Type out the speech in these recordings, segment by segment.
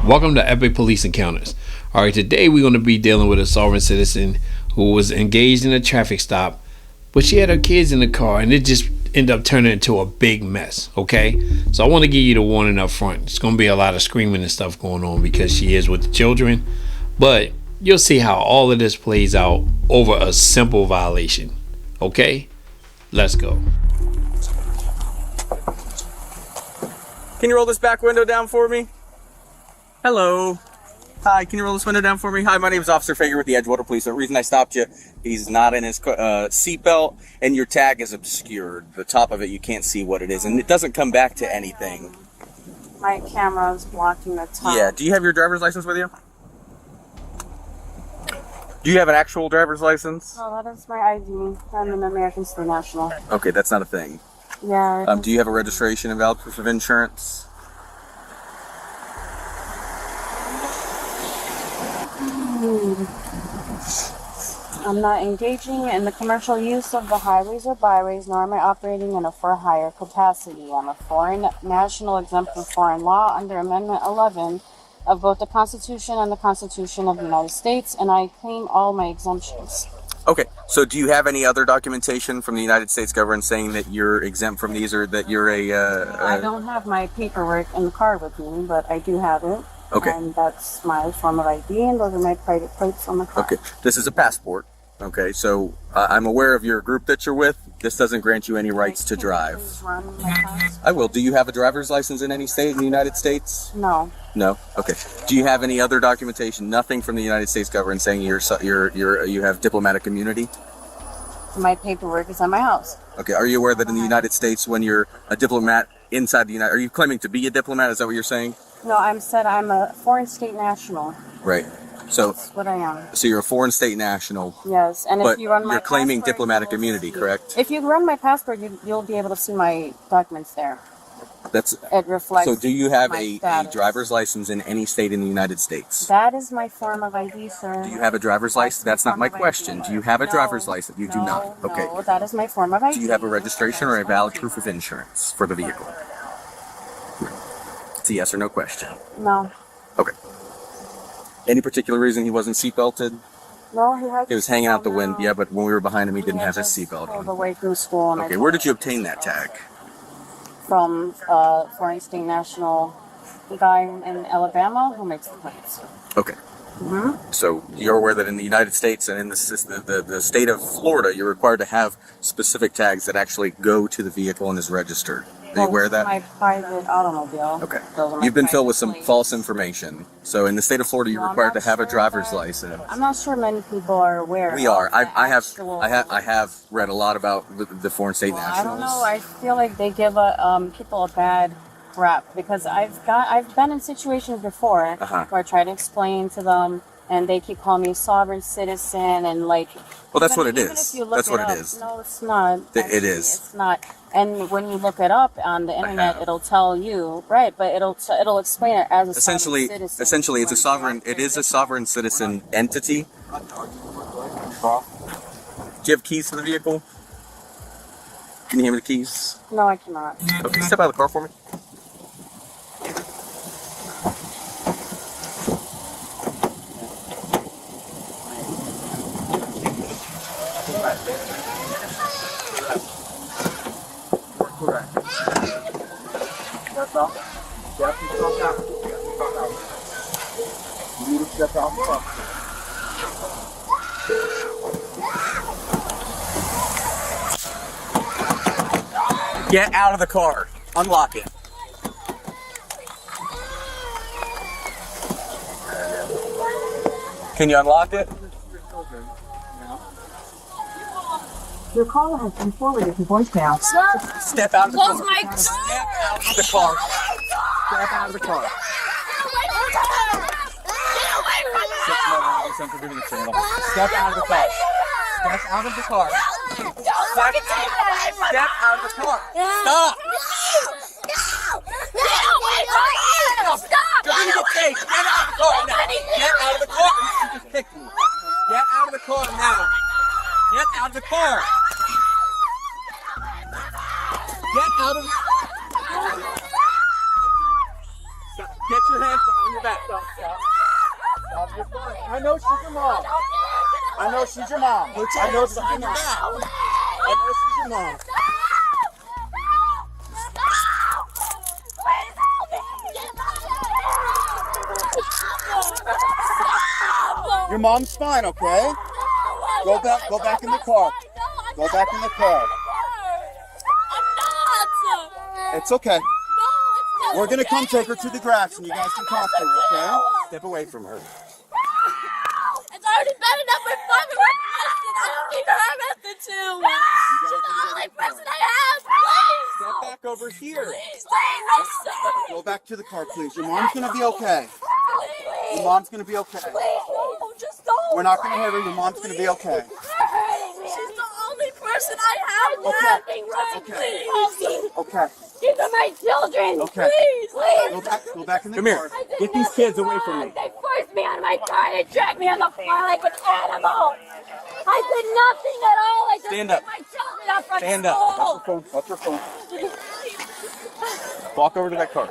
Welcome to Epic Police Encounters. Alright, today we're going to be dealing with a sovereign citizen who was engaged in a traffic stop, but she had her kids in the car and it just ended up turning into a big mess, okay? So I want to give you the warning up front. It's going to be a lot of screaming and stuff going on because she is with the children, but you'll see how all of this plays out over a simple violation, okay? Let's go. Can you roll this back window down for me? Hello. Hi, can you roll this window down for me? Hi, my name is Officer Fager with the Edgewater Police. The reason I stopped you, he's not in his seatbelt, and your tag is obscured. The top of it, you can't see what it is, and it doesn't come back to anything. My camera is blocking the top. Yeah, do you have your driver's license with you? Do you have an actual driver's license? Oh, that is my ID. I'm an American State National. Okay, that's not a thing. Yeah. Do you have a registration and valid proof of insurance? I'm not engaging in the commercial use of the highways or byways, nor am I operating in a for-hire capacity. I'm a foreign national exempt from foreign law under Amendment 11 of both the Constitution and the Constitution of the United States, and I claim all my exemptions. Okay, so do you have any other documentation from the United States government saying that you're exempt from these or that you're I don't have my paperwork in the car with me, but I do have it. Okay. And that's my form of ID, and those are my private plates on the car. Okay, this is a passport. Okay, so I'm aware of your group that you're with. This doesn't grant you any rights to drive. Please run my passport? I will. Do you have a driver's license in any state in the United States? No. No? Okay. Do you have any other documentation? Nothing from the United States government saying you have diplomatic immunity? My paperwork is at my house. Okay. Are you aware that in the United States, when you're a diplomat inside the United, are you claiming to be a diplomat? Is that what you're saying? No, I'm a foreign state national. Right. So, That's what I am. so you're a foreign state national. Yes, and But if you run my you're claiming passport, diplomatic you will immunity, see- correct? If you run my passport, you'll be able to see my documents there. That's. It reflects. So do you have my a status. driver's license in any state in the United States? That is my form of ID, sir. Do you have a driver's license? That's not my Form of question. ID. Do you have a No, driver's license? You do not. Okay. No, that is my form of ID. Do you have a registration or a valid proof of insurance for the vehicle? It's a yes or no question. No. Okay. Any particular reason he wasn't seatbelted? No, he had. He was hanging out the window. Yeah, but when we were behind him, he didn't have his seatbelt Pulled on. away from school. And Okay, where did you obtain that tag? From foreign state national guy in Alabama who makes the plates. Okay. So you're aware that in the United States and in the state of Florida, you're required to have specific tags that actually go to the vehicle and is registered. Are you aware of that? My private automobile. Okay. Those are my You've been filled private with some plates. false information. So in the state of Florida, you're No, I'm required to not have a sure driver's that- license. I'm not sure many people are aware. We are. of the I actual- have read a lot about the foreign state Well, nationals. I don't know. I feel like they give people a bad rap because I've been in situations before Uh-huh. where I try to explain to them and they keep calling me sovereign citizen and like. Well, that's even- what it even is. if you look That's what it up- is. No, it's not. It Actually, is. It's not. And when you look it up on the internet, have. it'll tell you right, but it'll explain it as a Essentially, sovereign citizen. essentially, it's a sovereign. It is a sovereign citizen entity. Do you have keys to the vehicle? Can you hand me the keys? No, I cannot. Okay, step out of the car for me. Get out of the car. Unlock it. Can you unlock it? Your call has been forwarded to voicemail. Step out of the car. Close my door! Step out of the car. Step out of the car. Step out of the car. Step out of the car. Step out of the car. Stop. Stop! You're gonna get chased. Get out of the car now. Get out of the car. You just kicked me. Get out of the car now. Get out of the car. Get out of the... Get your hands behind your back. Stop. You're fine. I know she's your mom. I know she's your mom. I know she's your mom. I know she's your mom. Your mom's fine, okay? Go back in the car. Go back in the car. It's okay. We're gonna come take her to the grass and you guys can talk to her, okay? Step away from her. It's already bad enough with fucking arrested. I don't need her arrested too. She's the only person I have. Please. Step back over here. Please, I'm sorry. Go back to the car, please. Your mom's gonna be okay. Your mom's gonna be okay. No, just don't. We're not gonna hurt her. Your mom's gonna be okay. She's the only person I have. Nothing wrong, please. Okay. These are my children. Okay. Please. Go back in the Come car. I did Get these kids away from me. They forced me on my car. They dragged me on the floor like an animal. I did nothing at all. I just Stand picked up. my children up from Stand up. school. Watch your phone. Walk over to that car.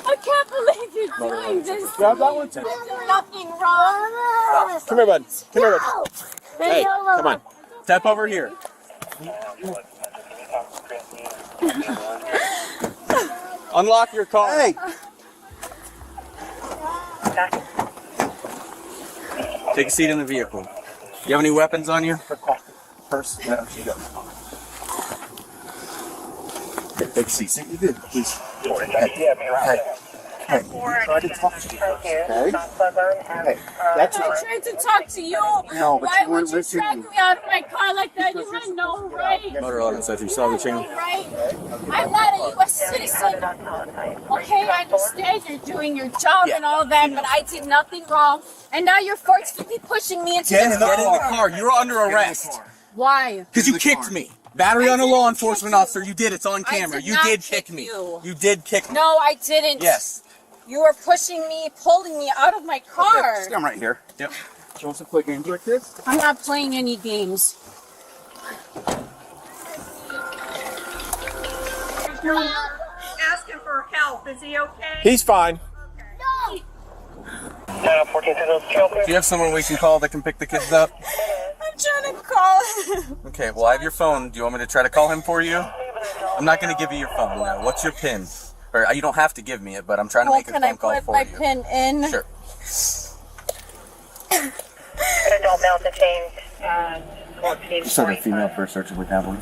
I can't believe you're doing this. Grab that one too. There's nothing wrong. Come here, bud. Come here, bud. Hey, No. come on. Step over here. Unlock your car. Hey. Take a seat in the vehicle. You have any weapons on you? Purse? No, you don't. Take a seat. Please. Hey, try to talk to you. Okay? Hey, that's I tried to talk to you. No, but why you would weren't you listening. drag me out of my car like that? You had no right. Motor Auto says you saw the chain. Right? I'm not a U.S. citizen. Okay, I understand you're doing your job and all that, but I did nothing wrong. And now you're forcefully pushing me into Get in the car. car. You're under arrest. Why? Because you kicked me. Battery on a law enforcement officer. You did. It's on camera. did You not did kick kick me. you. You did kick me. No, I didn't. Yes. You were pushing me, pulling me out of my car. I'm right here. Yep. Do you want some quick games like this? I'm not playing any games. Asking for help. Is he okay? He's fine. No. Do you have someone we can call that can pick the kids up? I'm trying to call him. Okay, well, I have your phone. Do you want me to try to call him for you? I'm not going to give you your phone now. What's your PIN? Or you don't have to give me it, but I'm trying to make a Can I phone call put for my you. pin in? Sure. Adult male detained. 14. Just a female for a search with that one.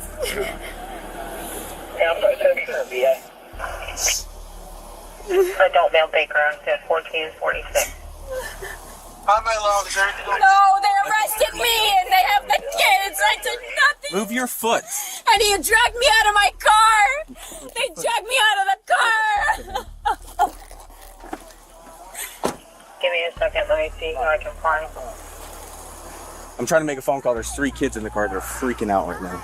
Adult male Baker at 1446. Hi, my love. Is everything okay? No, they arrested me and they have the kids. I did nothing. Move your foot. And he dragged me out of my car. They dragged me out of the car. Give me a second. Let me see who I can find. I'm trying to make a phone call. There's 3 kids in the car. They're freaking out right now.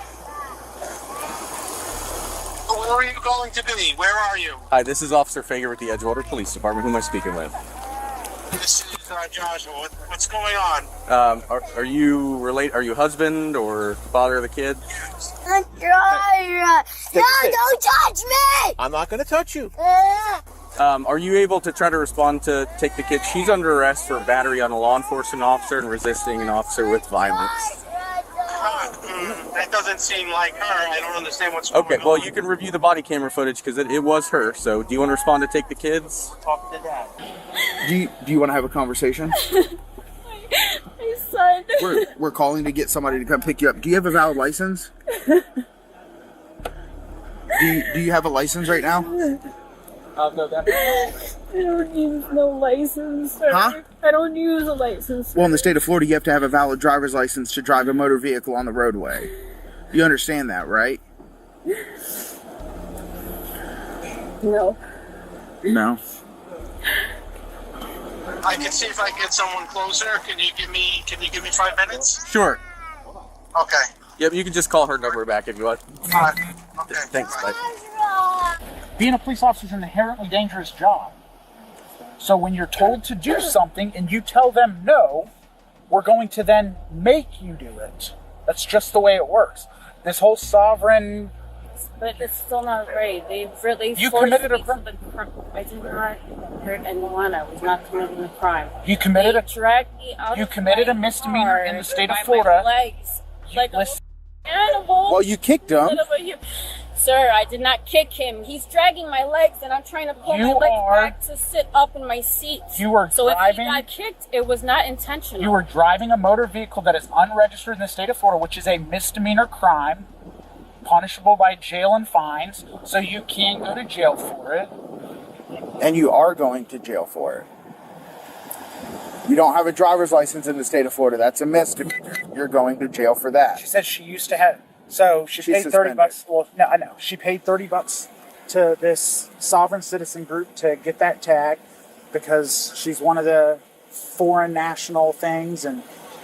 Where are you going to be? Where are you? Hi, this is Officer Fager with the Edgewater Police Department. Who am I speaking with? This is Joshua. What's going on? Are you Are you husband or father of the kid? No, don't touch me. I'm not going to touch you. Are you able to try to respond to take the kid? She's under arrest for battery on a law enforcement officer and resisting an officer with violence. That doesn't seem like her. I don't understand what's going on. Okay, well, you can review the body camera footage because it was her. So, do you want to respond to take the kids? Talk to Dad. Do you want to have a conversation? My son. We're calling to get somebody to come pick you up. Do you have a valid license? Do you have a license right now? No, that. I don't use no license. Sir. Huh? I don't use a license. Well, in the state of Florida, you have to have a valid driver's license to drive a motor vehicle on the roadway. You understand that, right? No. No. I can see if I can get someone closer. Can you give me 5 minutes? Sure. Okay. Yep, you can just call her number back if you want. Okay. Thanks, bud. Being a police officer is an inherently dangerous job. So when you're told to do something and you tell them no, we're going to then make you do it. That's just the way it works. This whole sovereign But it's still not right. They really You forced committed a me crime. to the crime. I did not hurt anyone. I was not committing a crime. You committed They a dragged me out. you of committed my a misdemeanor in car the state of by Florida. My legs, like a listen- animal. Well, you kicked him. Son of a hu- Sir, I did not kick him. He's dragging my legs, and I'm trying to pull You my legs are- back to sit up in my seat. You were so if driving- he got kicked, it was not intentional. You were driving a motor vehicle that is unregistered in the state of Florida, which is a misdemeanor crime, punishable by jail and fines. So you can go to jail for it. And you are going to jail for it. You don't have a driver's license in the state of Florida. That's a misdemeanor. You're going to jail for that. She said she used to have. So she She's paid $30. suspended. Well, no, I know. She paid $30 to this sovereign citizen group to get that tag because she's one of the foreign national things, and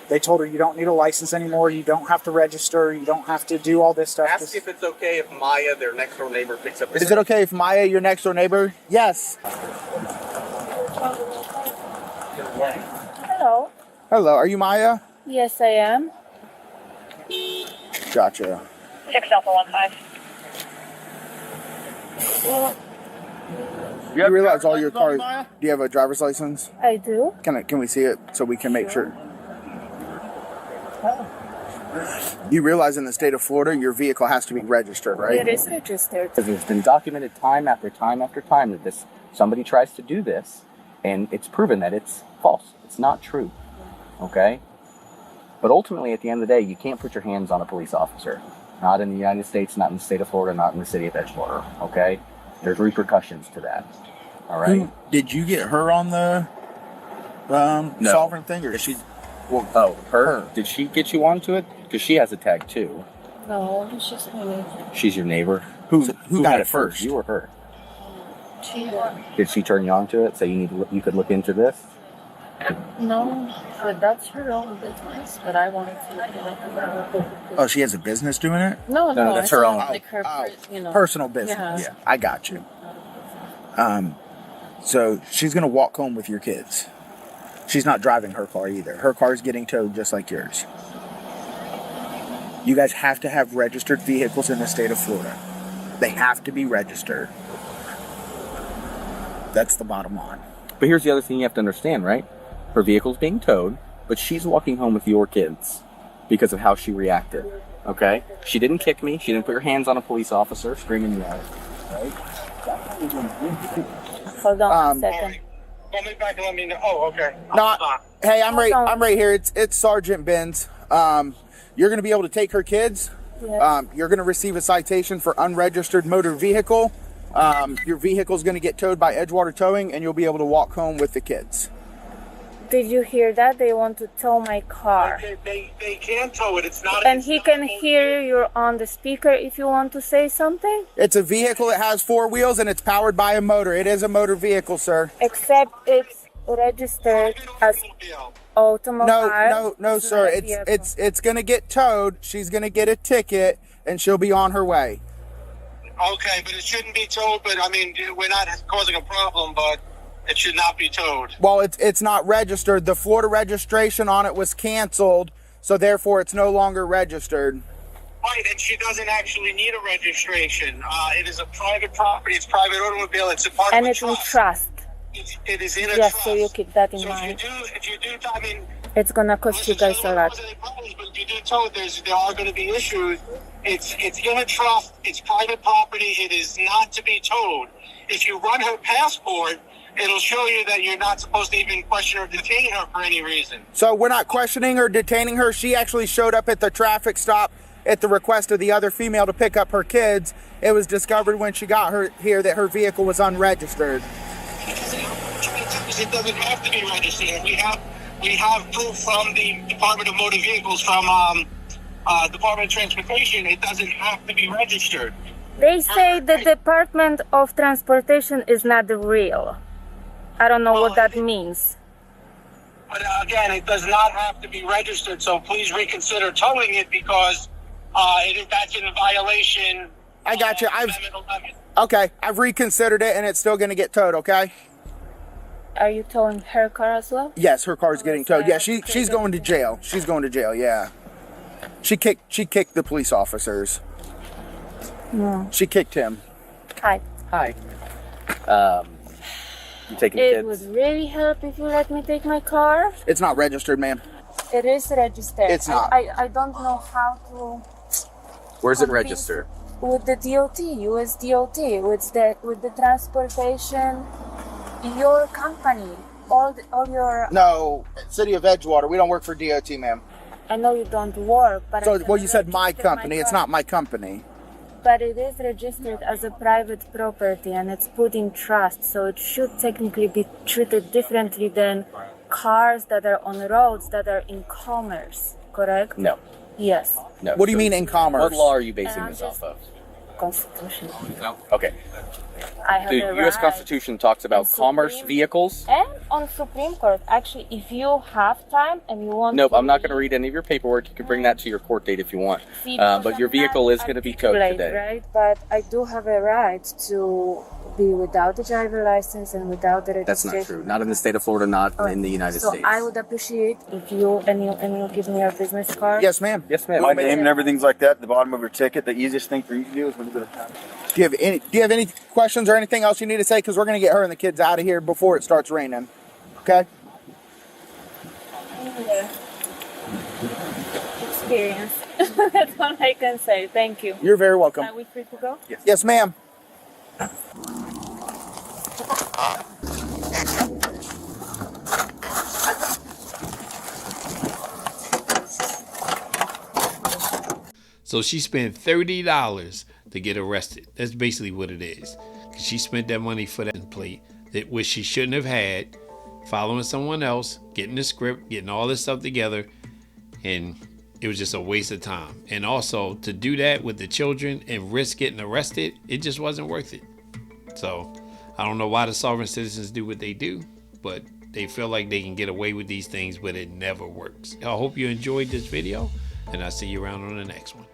they told her you don't need a license anymore. You don't have to register. You don't have to do all this stuff. Ask if it's okay if Maya, their next door neighbor, picks up. Is it okay if Maya, your next door neighbor? Yes. Hello. Hello. Are you Maya? Yes, I am. Gotcha. 6 Alpha 15. You realize all your cars. Do you have a driver's license? I do. Can we see it so we can make sure? You realize in the state of Florida, your vehicle has to be registered, right? It is registered. Because it's been documented time after time after time that somebody tries to do this, and it's proven that it's false. It's not true. Okay? But ultimately, at the end of the day, you can't put your hands on a police officer. Not in the United States, not in the state of Florida, not in the city of Edgewater. Okay? There's repercussions to that. All right? Did you get her on the sovereign thing, or she? Well, oh, her? Did she get you onto it? Because she has a tag too. No, it's just me. She's your neighbor. Who got had it first? You or her? She Did she turn you on to it? So you could look into this? No, but that's her own business. But I wanted to look it up. Oh, she has a business doing it. No, that's it's her not own. Like her, Personal business. Yeah. I got you. So she's gonna walk home with your kids. She's not driving her car either. Her car's getting towed just like yours. You guys have to have registered vehicles in the state of Florida. They have to be registered. That's the bottom line. But here's the other thing you have to understand, right? Her vehicle's being towed, but she's walking home with your kids because of how she reacted. Okay? She didn't kick me. She didn't put her hands on a police officer screaming me out. Right? Hold on a second. Call me back and let me know. Oh, okay. No, hey, I'm right here. It's Sergeant Benz. You're going to be able to take her kids. Yes. You're going to receive a citation for unregistered motor vehicle. Your vehicle's going to get towed by Edgewater Towing, and you'll be able to walk home with the kids. Did you hear that? They want to tow my car. They can tow it. It's not. And it's he not can a- hear you on the speaker if you want to say something. It's a vehicle that has 4 wheels, and it's powered by a motor. It is a motor vehicle, sir. Except it's registered as automobile. No, It's sir. not a vehicle. It's going to get towed. She's going to get a ticket, and she'll be on her way. Okay, but it shouldn't be towed. But I mean, we're not causing a problem, but it should not be towed. Well, it's not registered. The Florida registration on it was canceled, so therefore it's no longer registered. Right, and she doesn't actually need a registration. It is a private property. It's private automobile. It's a part And of a it's in trust. trust. It is in a Yes, trust. so you keep that in So mind. if you do, I mean, It's gonna cost you guys a lot. but if you do tow it, there are going to be issues. It's in a trust. It's private property. It is not to be towed. If you run her passport, it'll show you that you're not supposed to even question or detain her for any reason. So we're not questioning or detaining her. She actually showed up at the traffic stop at the request of the other female to pick up her kids. It was discovered when she got her here that her vehicle was unregistered. It doesn't have to be registered. We have proof from the Department of Motor Vehicles, from Department of Transportation. It doesn't have to be registered. They say the Department of Transportation is not real. I don't know what that means. But again, it does not have to be registered. So please reconsider towing it because that's in violation. I got you. Amendment 11. Okay, I've reconsidered it, and it's still going to get towed. Okay. Are you towing her car as well? Yes, her car's getting towed. Yeah, she's going to jail. She's going to jail. Yeah. She kicked the police officers. No. She kicked him. Hi. Hi. You taking the It kids? would really help if you let me take my car. It's not registered, ma'am. It is registered. It's not. I don't know how to. Where's it registered? With the DOT, US DOT, with the transportation, your company, all your. No, City of Edgewater. We don't work for DOT, ma'am. I know you don't work, but. So, well, you said my company. It's not my company. But it is registered as a private property and it's put in trust, so it should technically be treated differently than cars that are on roads that are in commerce, correct? No. Yes. No. What do you mean in commerce? What law are you basing this off of? Constitution. Okay. I have The a U.S. right. Constitution talks about And commerce Supreme- vehicles. And on Supreme Court, actually, if you have time and you want Nope, to I'm not going to read any of your paperwork. You can bring that to your court date if you want. See, But your vehicle is going to be towed articulate, today. right? But I do have a right to be without the driver license and without the That's registration. not true. Not in the state of Florida, not in the United So States. I would appreciate if you give me your business card. Yes, ma'am. Yes, ma'am. My name and everything's like that at the bottom of your ticket. The easiest thing for you to do is when you go to town. Do you have any questions or anything else you need to say? Because we're going to get her and the kids out of here before it starts raining. Okay? Yeah. Experience. That's all I can say. Thank you. You're very welcome. Are we free to go? Yes, ma'am. So she spent $30 to get arrested. That's basically what it is. 'Cause she spent that money for that plate, which she shouldn't have had, following someone else, getting the script, getting all this stuff together, and it was just a waste of time. And also, to do that with the children and risk getting arrested, it just wasn't worth it. So, I don't know why the sovereign citizens do what they do, but they feel like they can get away with these things, but it never works. I hope you enjoyed this video, and I'll see you around on the next one.